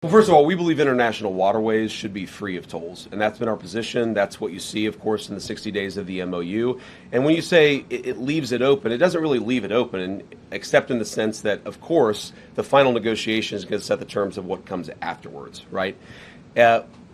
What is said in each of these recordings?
Well, first of all, we believe international waterways should be free of tolls, and that's been our position. That's what you see, of course, in the 60 days of the MOU. And when you say it leaves it open, it doesn't really leave it open, except in the sense that, of course, the final negotiation is going to set the terms of what comes afterwards, right?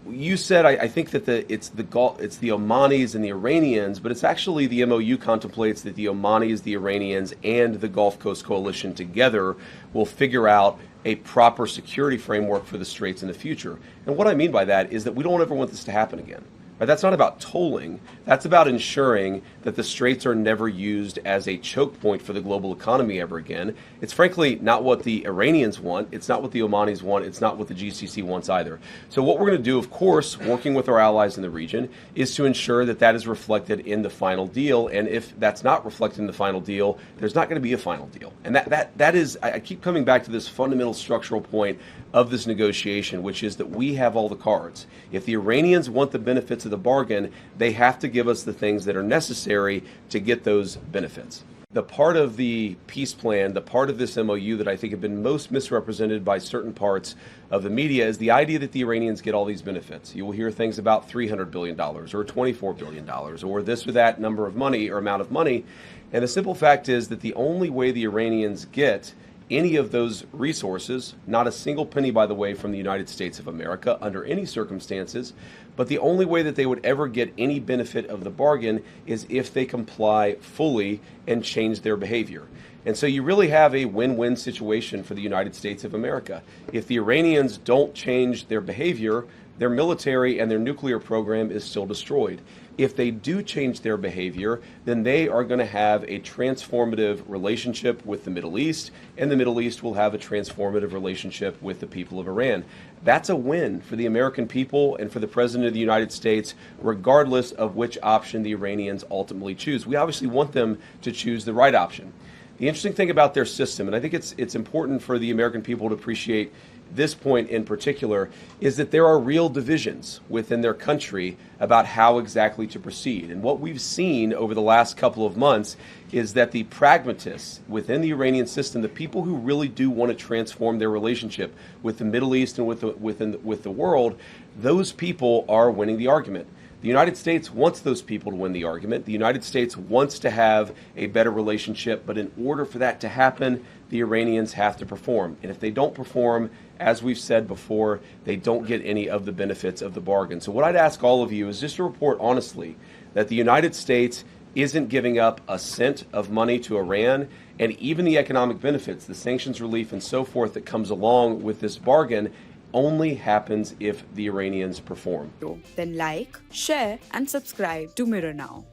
You said, I think that it's the Omanis and the Iranians, but it's actually the MOU contemplates that the Omanis, the Iranians, and the Gulf Coast Coalition together will figure out a proper security framework for the Straits in the future. And what I mean by that is that we don't ever want this to happen again. Right? That's not about tolling. That's about ensuring that the Straits are never used as a choke point for the global economy ever again. It's frankly not what the Iranians want. It's not what the Omanis want. It's not what the GCC wants either. So what we're going to do, of course, working with our allies in the region, is to ensure that that is reflected in the final deal. And if that's not reflected in the final deal, there's not going to be a final deal. And that is, I keep coming back to this fundamental structural point of this negotiation, which is that we have all the cards. If the Iranians want the benefits of the bargain, they have to give us the things that are necessary to get those benefits. The part of the peace plan, the part of this MOU that I think have been most misrepresented by certain parts of the media is the idea that the Iranians get all these benefits. You will hear things about $300 billion or $24 billion or this or that number of money or amount of money. And the simple fact is that the only way the Iranians get any of those resources, not a single penny, by the way, from the United States of America under any circumstances, but the only way that they would ever get any benefit of the bargain is if they comply fully and change their behavior. And so you really have a win-win situation for the United States of America. If the Iranians don't change their behavior, their military and their nuclear program is still destroyed. If they do change their behavior, then they are going to have a transformative relationship with the Middle East, and the Middle East will have a transformative relationship with the people of Iran. That's a win for the American people and for the President of the United States, regardless of which option the Iranians ultimately choose. We obviously want them to choose the right option. The interesting thing about their system, and I think it's important for the American people to appreciate this point in particular, is that there are real divisions within their country about how exactly to proceed. And what we've seen over the last couple of months is that the pragmatists within the Iranian system, the people who really do want to transform their relationship with the Middle East and with the world, those people are winning the argument. The United States wants those people to win the argument. The United States wants to have a better relationship, but in order for that to happen, the Iranians have to perform. And if they don't perform, as we've said before, they don't get any of the benefits of the bargain. So what I'd ask all of you is just to report honestly that the United States isn't giving up a cent of money to Iran, and even the economic benefits, the sanctions relief and so forth that comes along with this bargain only happens if the Iranians perform. Then like, share and subscribe to Mirror Now.